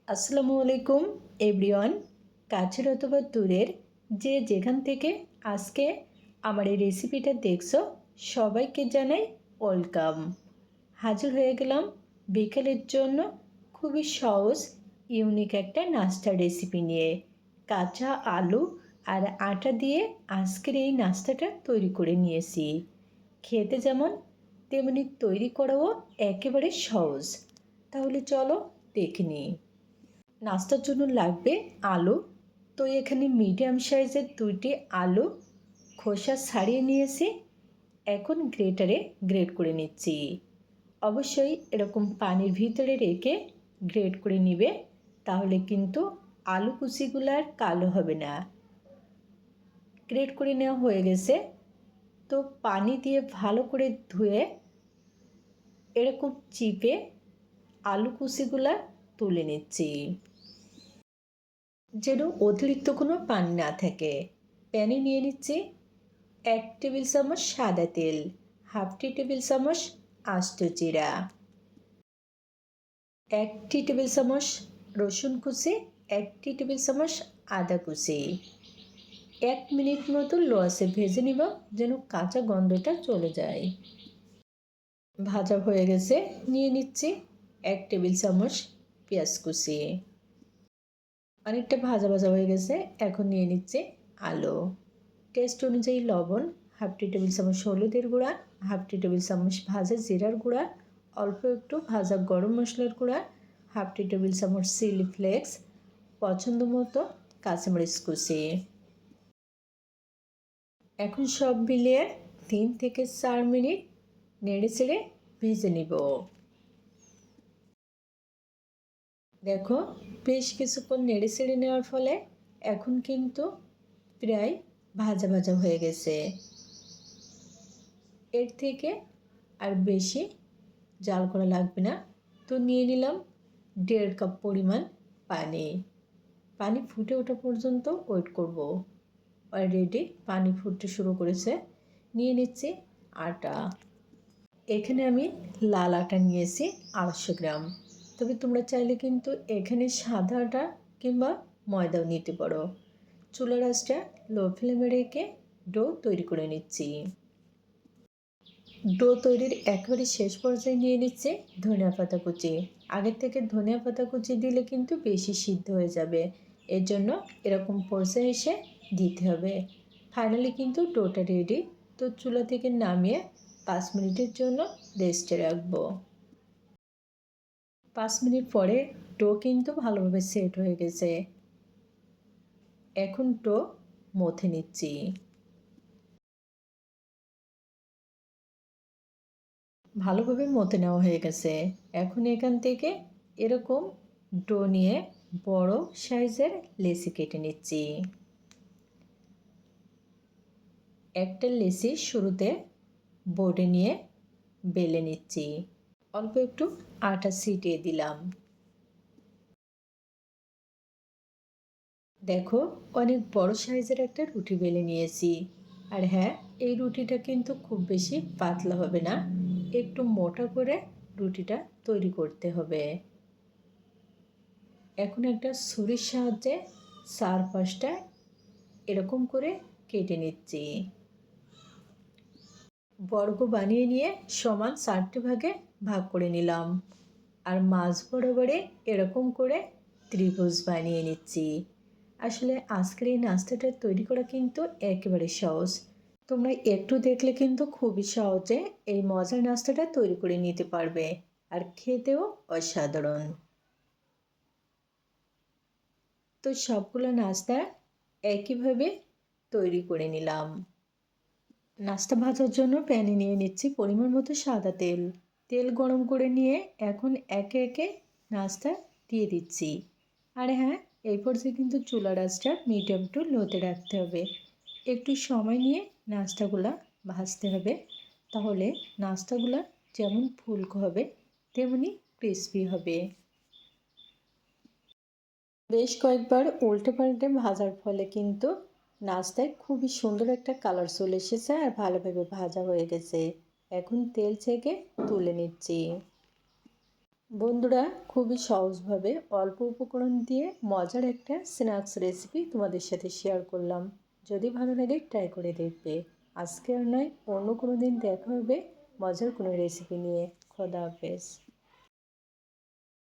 আসসালামু আলাইকুম এভরিওয়ান। কাছের অথবা দূরের যে যেখান থেকে আজকে আমার এই রেসিপিটা দেখছো সবাইকে জানাই ওয়েলকাম। হাজির হয়ে গেলাম বিকেলের জন্য খুবই সহজ ইউনিক একটা নাস্তার রেসিপি নিয়ে। কাঁচা আলু আর আটা দিয়ে আজকের এই নাস্তাটা তৈরি করে নিয়েছি। খেতে যেমন তেমনি তৈরি করাও একেবারে সহজ। তাহলে চলো দেখে নিই। নাস্তার জন্য লাগবে আলু। তো এখানে মিডিয়াম সাইজের 2টি আলু খোসা ছাড়িয়ে নিয়েছি। এখন গ্রেটারে গ্রেট করে নিচ্ছি। অবশ্যই এরকম পানির ভিতরে রেখে গ্রেট করে নিবে, তাহলে কিন্তু আলু কুচিগুলো আর কালো হবে না। গ্রেট করে নেওয়া হয়ে গেছে। তো পানি দিয়ে ভালো করে ধুয়ে এরকম চিপে আলু কুচিগুলো তুলে নিচ্ছি, যেন অতিরিক্ত কোনো পানি না থাকে। প্যানে নিয়ে নিচ্ছি 1 টেবিল চামচ সাদা তেল, হাফ টেবিল চামচ আস্ত জিরা, 1 টেবিল চামচ রসুন কুচি, 1 টেবিল চামচ আদা কুচি। 1 মিনিট মতো লো আঁচে ভেজে নিব, যেন কাঁচা গন্ধটা চলে যায়। ভাজা হয়ে গেছে। নিয়ে নিচ্ছি 1 টেবিল চামচ পেঁয়াজ কুচি। অনেকটা ভাজা ভাজা হয়ে গেছে। এখন নিয়ে নিচ্ছে আলু। টেস্ট অনুযায়ী লবণ, হাফ টেবিল চামচ হলুদের গুঁড়া, হাফ টেবিল চামচ ভাজা জিরার গুঁড়া, অল্প একটু ভাজা গরম মশলার গুঁড়া, হাফ টেবিল চামচ চিলি ফ্লেক্স, পছন্দ মতো কাঁচামরিচ কুচি। এখন সব মিলিয়ে 3 থেকে 4 মিনিট নেড়ে চেড়ে ভেজে নিব। দেখো, বেশ কিছুক্ষণ নেড়ে চেড়ে নেওয়ার ফলে এখন কিন্তু প্রায় ভাজা ভাজা হয়ে গেছে। এর থেকে আর বেশি জাল করা লাগবে না। তো নিয়ে নিলাম 1.5 কাপ পরিমাণ পানি। পানি ফুটে ওঠা পর্যন্ত ওয়েট করব। অলরেডি পানি ফুটতে শুরু করেছে। নিয়ে নিচ্ছি আটা। এখানে আমি লাল আটা নিয়েছি 250 গ্রাম। তবে তোমরা চাইলে কিন্তু এখানে সাদা আটা কিংবা ময়দাও নিতে পারো। চুলার আঁচটা লো ফ্লেমে রেখে ডো তৈরি করে নিচ্ছি। ডো তৈরির একেবারে শেষ পর্যায়ে নিয়ে নিচ্ছে ধনিয়া পাতা কুচি। আগের থেকে ধনিয়া পাতা কুচি দিলে কিন্তু বেশি সিদ্ধ হয়ে যাবে, এর জন্য এরকম পর্যায়ে এসে দিতে হবে। ফাইনালি কিন্তু ডোটা রেডি। তো চুলা থেকে নামিয়ে 5 মিনিটের জন্য রেস্টে রাখবো। 5 মিনিট পরে ডো কিন্তু ভালোভাবে সেট হয়ে গেছে। এখন ডো মথে নিচ্ছি। ভালোভাবে মথে নেওয়া হয়ে গেছে। এখন এখান থেকে এরকম ডো নিয়ে বড় সাইজের লেচি কেটে নিচ্ছি। একটা লেচি শুরুতে বোর্ডে নিয়ে বেলে নিচ্ছি। অল্প একটু আটা ছিটিয়ে দিলাম। দেখো, অনেক বড় সাইজের একটা রুটি বেলে নিয়েছি। আর হ্যাঁ, এই রুটিটা কিন্তু খুব বেশি পাতলা হবে না, একটু মোটা করে রুটিটা তৈরি করতে হবে। এখন একটা ছুরির সাহায্যে 4-5টা এরকম করে কেটে নিচ্ছি। বর্গ বানিয়ে নিয়ে সমান 4টে ভাগে ভাগ করে নিলাম। আর মাঝ বরাবরে এরকম করে ত্রিভুজ বানিয়ে নিচ্ছি। আসলে আজকের এই নাস্তাটা তৈরি করা কিন্তু একেবারে সহজ। তোমরা একটু দেখলে কিন্তু খুবই সহজে এই মজার নাস্তাটা তৈরি করে নিতে পারবে, আর খেতেও অসাধারণ। তো সবগুলো নাস্তা একইভাবে তৈরি করে নিলাম। নাস্তা ভাজার জন্য প্যানে নিয়ে নিচ্ছি পরিমাণ মতো সাদা তেল। তেল গরম করে নিয়ে এখন একে একে নাস্তা দিয়ে দিচ্ছি। আর হ্যাঁ, এই পর্যায়ে কিন্তু চুলার আঁচটা মিডিয়াম টু লোতে রাখতে হবে। একটু সময় নিয়ে নাস্তাগুলা ভাজতে হবে, তাহলে নাস্তাগুলা যেমন ফুলকো হবে তেমনি ক্রিসপি হবে। বেশ কয়েকবার উল্টে পাল্টে ভাজার ফলে কিন্তু নাস্তায় খুবই সুন্দর একটা কালার চলে এসেছে আর ভালোভাবে ভাজা হয়ে গেছে। এখন তেল ছেঁকে তুলে নিচ্ছি। বন্ধুরা, খুবই সহজভাবে অল্প উপকরণ দিয়ে মজার একটা স্ন্যাক্স রেসিপি তোমাদের সাথে শেয়ার করলাম। যদি ভালো লাগে ট্রাই করে দেখবে। আজকে আর নয়, অন্য কোনো দিন দেখা হবে মজার কোনো রেসিপি নিয়ে। খোদা হাফেজ।